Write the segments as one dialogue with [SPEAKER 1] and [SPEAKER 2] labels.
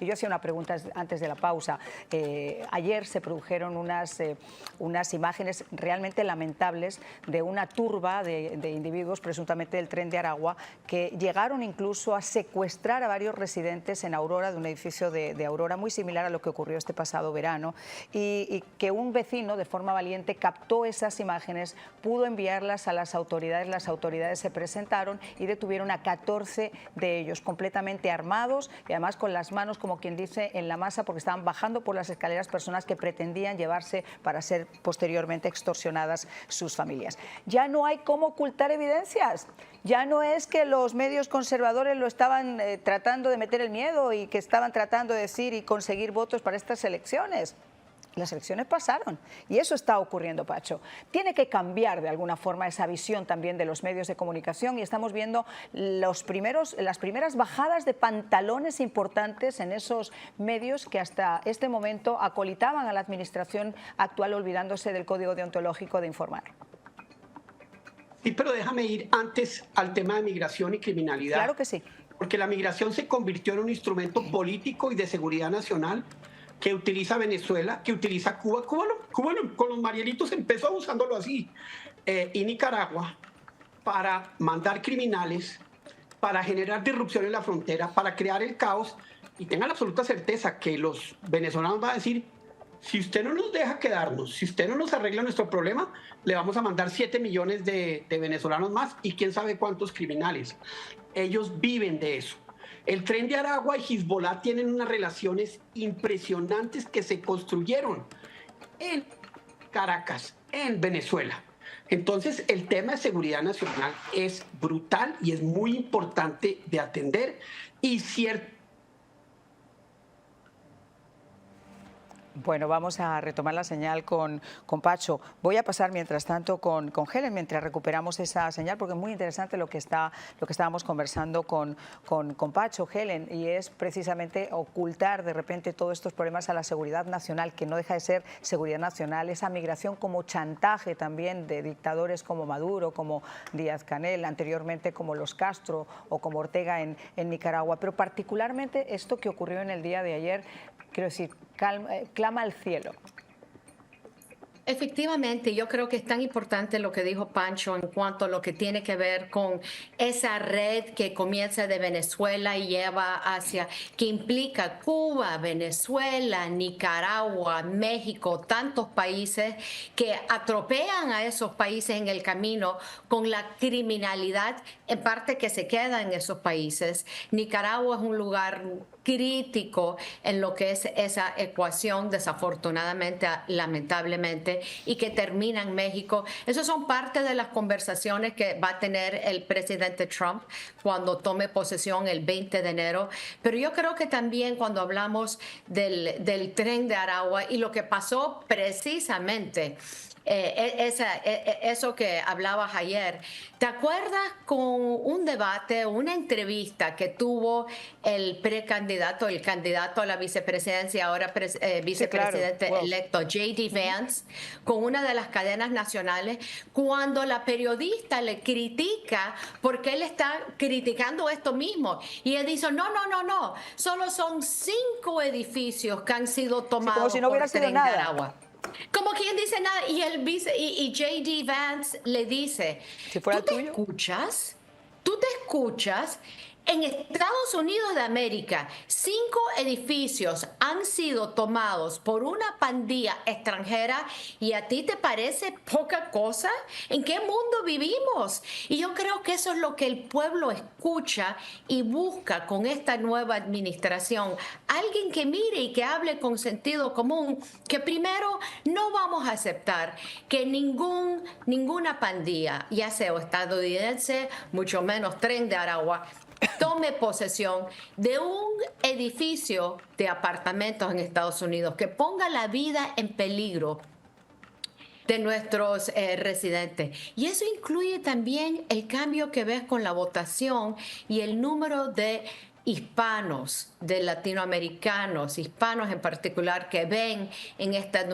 [SPEAKER 1] Yo hacía una pregunta antes de la pausa. Ayer se produjeron unas imágenes realmente lamentables de una turba de individuos, presuntamente del Tren de Aragua, que llegaron incluso a secuestrar a varios residentes en Aurora, de un edificio de Aurora, muy similar a lo que ocurrió este pasado verano, y que un vecino, de forma valiente, captó esas imágenes, pudo enviarlas a las autoridades se presentaron y detuvieron a 14 de ellos, completamente armados y además con las manos, como quien dice, en la masa, porque estaban bajando por las escaleras personas que pretendían llevarse para ser posteriormente extorsionadas sus familias. Ya no hay cómo ocultar evidencias. Ya no es que los medios conservadores lo estaban tratando de meter el miedo y que estaban tratando de decir y conseguir votos para estas elecciones. Las elecciones pasaron y eso está ocurriendo, Pacho. Tiene que cambiar de alguna forma esa visión también de los medios de comunicación y estamos viendo las primeras bajadas de pantalones importantes en esos medios que hasta este momento acolitaban a la administración actual, olvidándose del código deontológico de informar.
[SPEAKER 2] Sí, pero déjame ir antes al tema de migración y criminalidad.
[SPEAKER 1] Claro que sí.
[SPEAKER 2] Porque la migración se convirtió en un instrumento político y de seguridad nacional que utiliza Venezuela, que utiliza Cuba. Cuba con los Marielitos empezó usándolo así. Y Nicaragua para mandar criminales, para generar disrupción en la frontera, para crear el caos. Y tengan la absoluta certeza que los venezolanos van a decir, si usted no nos deja quedarnos, si usted no nos arregla nuestro problema, le vamos a mandar 7 millones de venezolanos más y quién sabe cuántos criminales. Ellos viven de eso. El Tren de Aragua y Hezbollah tienen unas relaciones impresionantes que se construyeron en Caracas, en Venezuela. Entonces, el tema de seguridad nacional es brutal y es muy importante de atender y cierto.
[SPEAKER 1] Bueno, vamos a retomar la señal con Pacho. Voy a pasar mientras tanto con Helen, mientras recuperamos esa señal, porque es muy interesante lo que estábamos conversando con Pacho, Helen, y es precisamente ocultar de repente todos estos problemas a la seguridad nacional, que no deja de ser seguridad nacional, esa migración como chantaje también de dictadores como Maduro, como Díaz-Canel, anteriormente como los Castro o como Ortega en Nicaragua, pero particularmente esto que ocurrió en el día de ayer, quiero decir, clama al cielo.
[SPEAKER 3] Efectivamente, yo creo que es tan importante lo que dijo Pancho en cuanto a lo que tiene que ver con esa red que comienza de Venezuela y lleva hacia, que implica Cuba, Venezuela, Nicaragua, México, tantos países que atropellan a esos países en el camino con la criminalidad, en parte que se queda en esos países. Nicaragua es un lugar crítico en lo que es esa ecuación, desafortunadamente, lamentablemente, y que termina en México. Esas son parte de las conversaciones que va a tener el presidente Trump cuando tome posesión el 20 de enero. Pero yo creo que también cuando hablamos del Tren de Aragua y lo que pasó precisamente, eso que hablabas ayer, ¿te acuerdas con un debate, una entrevista que tuvo el precandidato, el candidato a la vicepresidencia, ahora vicepresidente electo, J.D. Vance, con una de las cadenas nacionales, cuando la periodista le critica porque él está criticando esto mismo? Y él dice, no, solo son 5 edificios que han sido tomados
[SPEAKER 1] como si no hubiera
[SPEAKER 3] por
[SPEAKER 1] sido
[SPEAKER 3] Tren de
[SPEAKER 1] nada.
[SPEAKER 3] Aragua. Como quien dice nada, y J.D. Vance le dice,
[SPEAKER 1] si fuera
[SPEAKER 3] ¿tú te escuchas? ¿Tú te escuchas? En Estados Unidos de América, 5 edificios han sido tomados por una pandilla extranjera y a ti te parece poca cosa. ¿En qué mundo vivimos? Y yo creo que eso es lo que el pueblo escucha y busca con esta nueva administración. Alguien que mire y que hable con sentido común, que primero no vamos a aceptar que ninguna pandilla, ya sea estadounidense, mucho menos Tren de Aragua, tome posesión de un edificio de apartamentos en Estados Unidos, que ponga la vida en peligro de nuestros residentes. Y eso incluye también el cambio que ves con la votación y el número de hispanos, de latinoamericanos, hispanos en particular, que ven en esta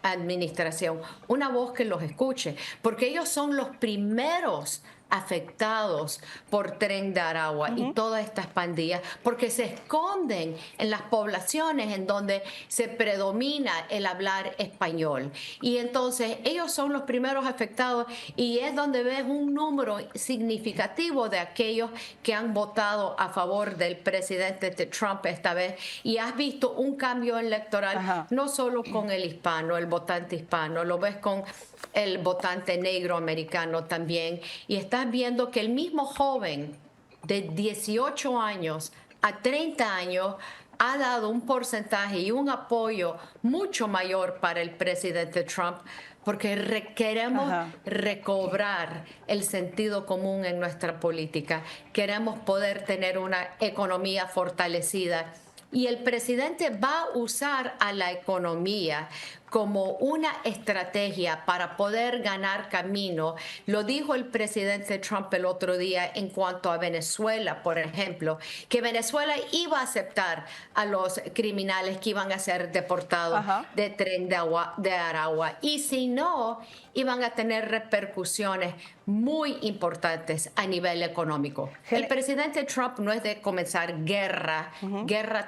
[SPEAKER 3] administración una voz que los escuche, porque ellos son los primeros afectados por Tren de Aragua y todas estas pandillas, porque se esconden en las poblaciones en donde se predomina el hablar español. Y entonces ellos son los primeros afectados y es donde ves un número significativo de aquellos que han votado a favor del presidente Trump esta vez. Y has visto un cambio electoral, no solo con el hispano, el votante hispano, lo ves con el votante negro americano también. Y estás viendo que el mismo joven de 18 años a 30 años ha dado un porcentaje y un apoyo mucho mayor para el presidente Trump, porque queremos recobrar el sentido común en nuestra política. Queremos poder tener una economía fortalecida. Y el presidente va a usar a la economía como una estrategia para poder ganar camino. Lo dijo el presidente Trump el otro día en cuanto a Venezuela, por ejemplo, que Venezuela iba a aceptar a los criminales que iban a ser deportados de Tren de Aragua. Y si no, iban a tener repercusiones muy importantes a nivel económico. El presidente Trump no es de comenzar guerra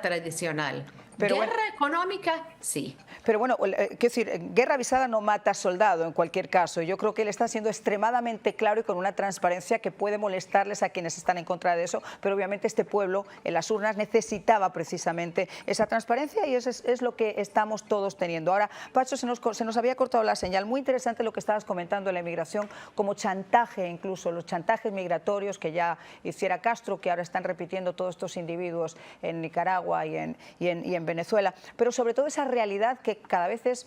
[SPEAKER 3] tradicional.
[SPEAKER 1] Pero
[SPEAKER 3] guerra económica, sí.
[SPEAKER 1] Pero bueno, quiero decir, guerra avisada no mata soldado en cualquier caso. Yo creo que él está siendo extremadamente claro y con una transparencia que puede molestarles a quienes están en contra de eso, pero obviamente este pueblo en las urnas necesitaba precisamente esa transparencia y eso es lo que estamos todos teniendo. Ahora, Pacho, se nos había cortado la señal. Muy interesante lo que estabas comentando de la inmigración como chantaje, incluso los chantajes migratorios que ya hiciera Castro, que ahora están repitiendo todos estos individuos en Nicaragua y en Venezuela, pero sobre todo esa realidad que cada vez es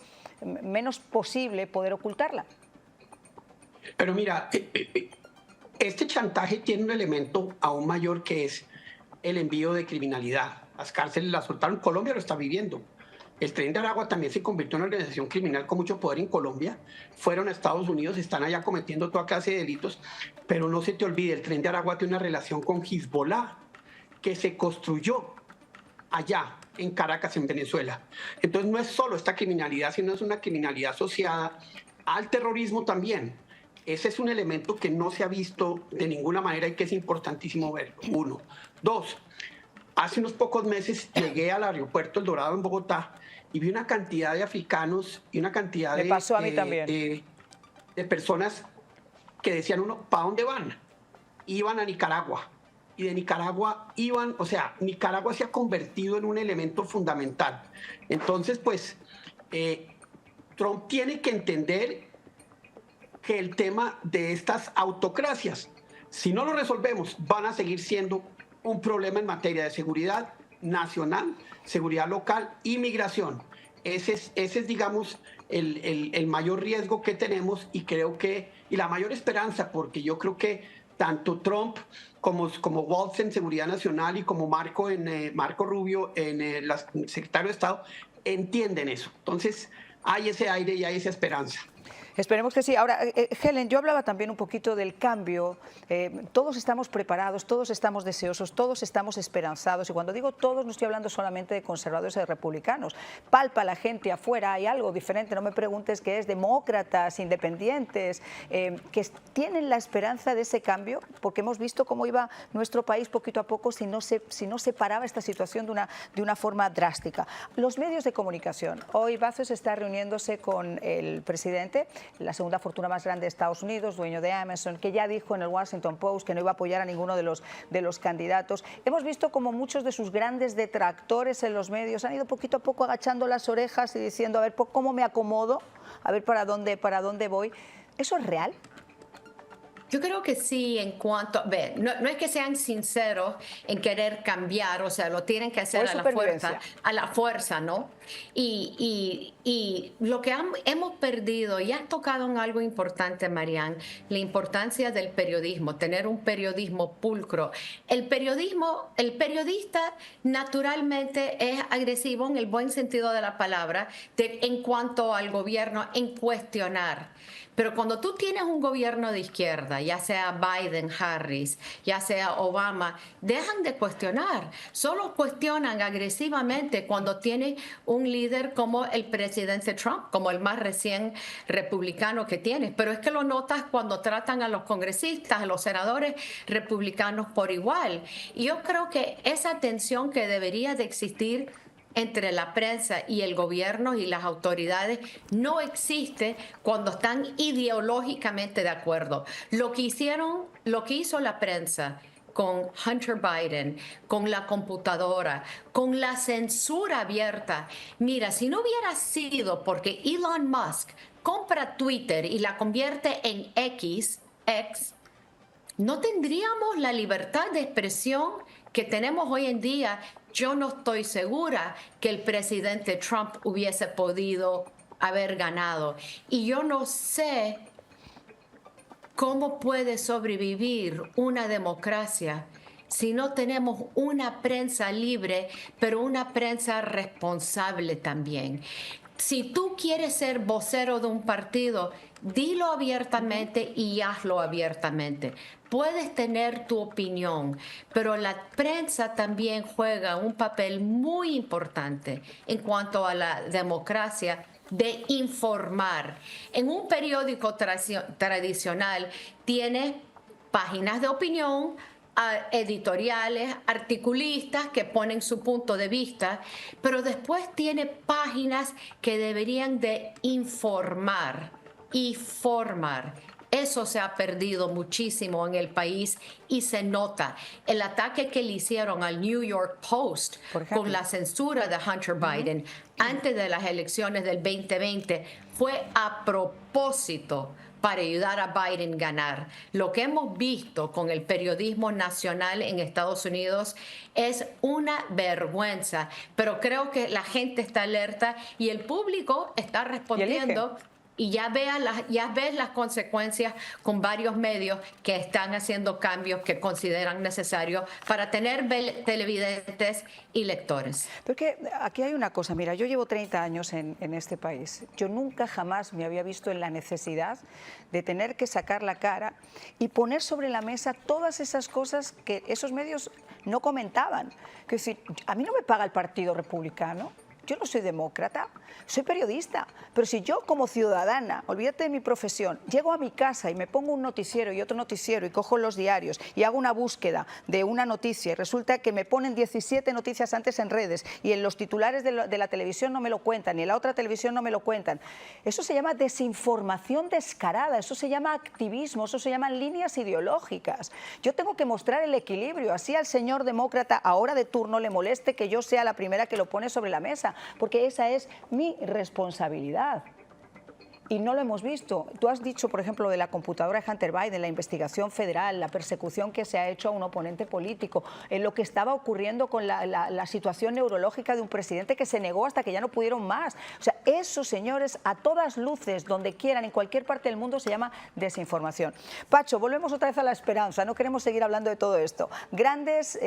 [SPEAKER 1] menos posible poder ocultarla.
[SPEAKER 2] Pero mira, este chantaje tiene un elemento aún mayor que es el envío de criminalidad. Las cárceles las soltaron, Colombia lo está viviendo. El Tren de Aragua también se convirtió en una organización criminal con mucho poder en Colombia. Fueron a Estados Unidos, están allá cometiendo toda clase de delitos, pero no se te olvide, el Tren de Aragua tiene una relación con Hezbollah que se construyó allá en Caracas, en Venezuela. Entonces no es solo esta criminalidad, sino es una criminalidad asociada al terrorismo también. Ese es un elemento que no se ha visto de ninguna manera y que es importantísimo verlo. Uno. Dos, hace unos pocos meses llegué al aeropuerto El Dorado en Bogotá y vi una cantidad de africanos y una cantidad de personas que decían uno, ¿para dónde van? Iban a Nicaragua. Y de Nicaragua iban, o sea, Nicaragua se ha convertido en un elemento fundamental. Entonces, pues, Trump tiene que entender que el tema de estas autocracias, si no lo resolvemos, van a seguir siendo un problema en materia de seguridad nacional, seguridad local y migración. Ese es digamos, el mayor riesgo que tenemos y creo que, y la mayor esperanza, porque yo creo que tanto Trump como Waltz en Seguridad Nacional y como Marco Rubio en el secretario de Estado entienden eso. Entonces hay ese aire y hay esa esperanza.
[SPEAKER 1] Esperemos que sí. Ahora, Helen, yo hablaba también un poquito del cambio. Todos estamos preparados, todos estamos deseosos, todos estamos esperanzados. Y cuando digo todos, no estoy hablando solamente de conservadores y de republicanos. Palpa la gente afuera, hay algo diferente. No me preguntes qué es, demócratas, independientes, que tienen la esperanza de ese cambio, porque hemos visto cómo iba nuestro país poquito a poco si no se paraba esta situación de una forma drástica. Los medios de comunicación. Hoy Bezos está reuniéndose con el presidente, la segunda fortuna más grande de Estados Unidos, dueño de Amazon, que ya dijo en el Washington Post que no iba a apoyar a ninguno de los candidatos. Hemos visto como muchos de sus grandes detractores en los medios han ido poquito a poco agachando las orejas y diciendo, a ver, ¿cómo me acomodo? A ver, ¿para dónde voy? ¿Eso es real?
[SPEAKER 3] Yo creo que sí, en cuanto, no es que sean sinceros en querer cambiar, o sea, lo tienen que hacer a la fuerza, ¿no? Y lo que hemos perdido, y has tocado en algo importante, Marianne, la importancia del periodismo, tener un periodismo pulcro. El periodista naturalmente es agresivo en el buen sentido de la palabra, en cuanto al gobierno, en cuestionar. Pero cuando tú tienes un gobierno de izquierda, ya sea Biden, Harris, ya sea Obama, dejan de cuestionar. Solo cuestionan agresivamente cuando tienen un líder como el presidente Trump, como el más recién republicano que tiene. Pero es que lo notas cuando tratan a los congresistas, a los senadores republicanos por igual. Y yo creo que esa tensión que debería de existir entre la prensa y el gobierno y las autoridades no existe cuando están ideológicamente de acuerdo. Lo que hizo la prensa con Hunter Biden, con la computadora, con la censura abierta. Mira, si no hubiera sido porque Elon Musk compra Twitter y la convierte en X, no tendríamos la libertad de expresión que tenemos hoy en día. Yo no estoy segura que el presidente Trump hubiese podido haber ganado. Y yo no sé cómo puede sobrevivir una democracia si no tenemos una prensa libre, pero una prensa responsable también. Si tú quieres ser vocero de un partido, dilo abiertamente y hazlo abiertamente. Puedes tener tu opinión, pero la prensa también juega un papel muy importante en cuanto a la democracia de informar. En un periódico tradicional tiene páginas de opinión, editoriales, articulistas que ponen su punto de vista, pero después tiene páginas que deberían de informar y formar. Eso se ha perdido muchísimo en el país y se nota. El ataque que le hicieron al New York Post con la censura de Hunter Biden antes de las elecciones del 2020 fue a propósito para ayudar a Biden a ganar. Lo que hemos visto con el periodismo nacional en Estados Unidos es una vergüenza, pero creo que la gente está alerta y el público está respondiendo. Y ya ves las consecuencias con varios medios que están haciendo cambios que consideran necesarios para tener televidentes y lectores.
[SPEAKER 1] Porque aquí hay una cosa, mira, yo llevo 30 años en este país. Yo nunca jamás me había visto en la necesidad de tener que sacar la cara y poner sobre la mesa todas esas cosas que esos medios no comentaban. Es decir, a mí no me paga el Partido Republicano. Yo no soy demócrata, soy periodista, pero si yo como ciudadana, olvídate de mi profesión, llego a mi casa y me pongo un noticiero y otro noticiero y cojo los diarios y hago una búsqueda de una noticia y resulta que me ponen 17 noticias antes en redes y en los titulares de la televisión no me lo cuentan y en la otra televisión no me lo cuentan, eso se llama desinformación descarada, eso se llama activismo, eso se llaman líneas ideológicas. Yo tengo que mostrar el equilibrio, así al señor demócrata ahora de turno le moleste que yo sea la primera que lo pone sobre la mesa, porque esa es mi responsabilidad. Y no lo hemos visto. Tú has dicho, por ejemplo, de la computadora de Hunter Biden, la investigación federal, la persecución que se ha hecho a un oponente político, lo que estaba ocurriendo con la situación neurológica de un presidente que se negó hasta que ya no pudieron más. O sea, eso, señores, a todas luces, donde quieran, en cualquier parte del mundo, se llama desinformación. Pacho, volvemos otra vez a la esperanza. No queremos seguir hablando de todo esto. Grandes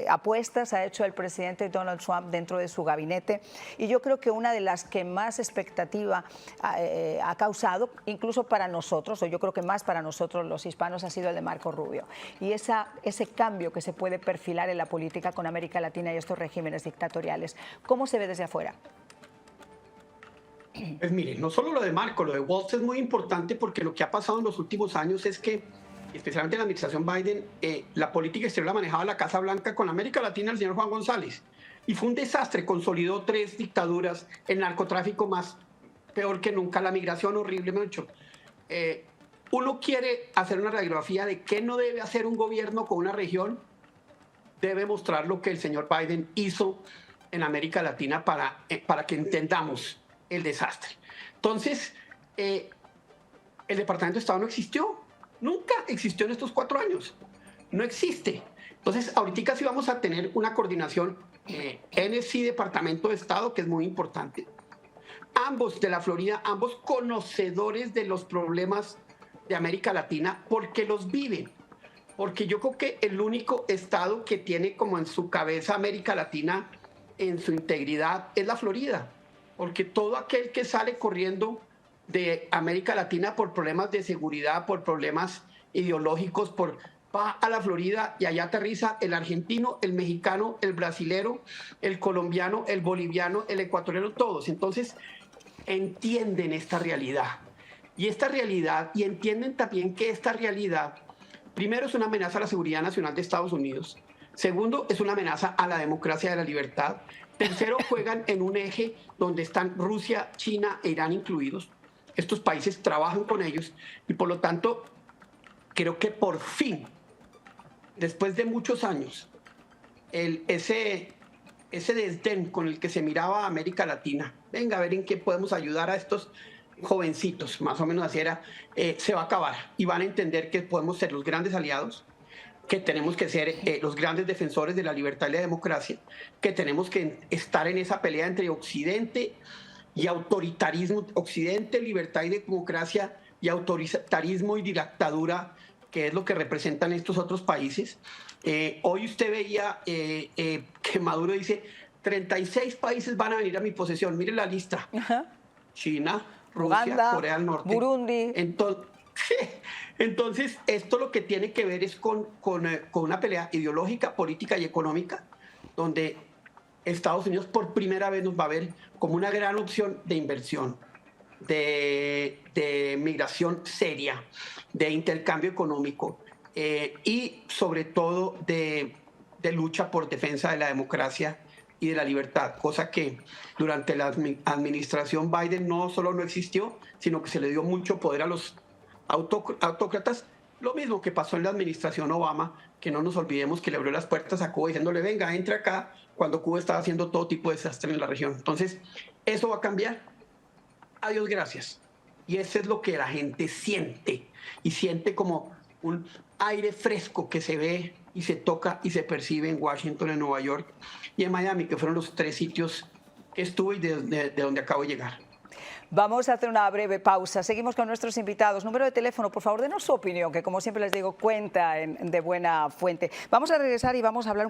[SPEAKER 1] apuestas ha hecho el presidente Donald Trump dentro de su gabinete y yo creo que una de las que más expectativa ha causado, incluso para nosotros, o yo creo que más para nosotros los hispanos, ha sido el de Marco Rubio. Y ese cambio que se puede perfilar en la política con América Latina y estos regímenes dictatoriales, ¿cómo se ve desde afuera?
[SPEAKER 2] Pues mire, no solo lo de Marco, lo de Waltz es muy importante porque lo que ha pasado en los últimos años es que, especialmente en la administración Biden, la política exterior la manejaba la Casa Blanca con América Latina el señor Juan González. Y fue un desastre, consolidó 3 dictaduras, el narcotráfico más peor que nunca, la migración horrible, mucho. Uno quiere hacer una radiografía de qué no debe hacer un gobierno con una región, debe mostrar lo que el señor Biden hizo en América Latina para que entendamos el desastre. Entonces, el Departamento de Estado no existió, nunca existió en estos 4 años, no existe. Entonces, ahorita sí vamos a tener una coordinación NSC, Departamento de Estado, que es muy importante. Ambos de la Florida, ambos conocedores de los problemas de América Latina porque los viven. Porque yo creo que el único estado que tiene como en su cabeza América Latina en su integridad es la Florida. Porque todo aquel que sale corriendo de América Latina por problemas de seguridad, por problemas ideológicos, va a la Florida y allá aterriza el argentino, el mexicano, el brasilero, el colombiano, el boliviano, el ecuatoriano, todos. Entonces entienden esta realidad. Y entienden también que esta realidad, primero, es una amenaza a la seguridad nacional de Estados Unidos. Segundo, es una amenaza a la democracia y a la libertad. Tercero, juegan en un eje donde están Rusia, China e Irán incluidos. Estos países trabajan con ellos y por lo tanto creo que por fin, después de muchos años, ese desdén con el que se miraba a América Latina, venga a ver en qué podemos ayudar a estos jovencitos, más o menos así era, se va a acabar y van a entender que podemos ser los grandes aliados, que tenemos que ser los grandes defensores de la libertad y la democracia, que tenemos que estar en esa pelea entre Occidente y autoritarismo, Occidente, libertad y democracia, y autoritarismo y dictadura, que es lo que representan estos otros países. Hoy usted veía que Maduro dice, 36 países van a venir a mi posesión, mire la lista. China, Rusia,
[SPEAKER 1] Uganda,
[SPEAKER 2] Corea del Norte.
[SPEAKER 1] Burundi.
[SPEAKER 2] Entonces, esto lo que tiene que ver es con una pelea ideológica, política y económica, donde Estados Unidos por primera vez nos va a ver como una gran opción de inversión, de migración seria, de intercambio económico y sobre todo de lucha por defensa de la democracia y de la libertad, cosa que durante la administración Biden no solo no existió, sino que se le dio mucho poder a los autócratas, lo mismo que pasó en la administración Obama, que no nos olvidemos que le abrió las puertas a Cuba diciéndole, venga, entre acá, cuando Cuba estaba haciendo todo tipo de desastre en la región. Entonces, eso va a cambiar. Adiós, gracias. Y eso es lo que la gente siente, y siente como un aire fresco que se ve y se toca y se percibe en Washington, en Nueva York y en Miami, que fueron los 3 sitios que estuve y de donde acabo de llegar.
[SPEAKER 1] Vamos a hacer una breve pausa. Seguimos con nuestros invitados. Número de teléfono, por favor, denos su opinión, que como siempre les digo, cuenta de buena fuente. Vamos a regresar y vamos a hablar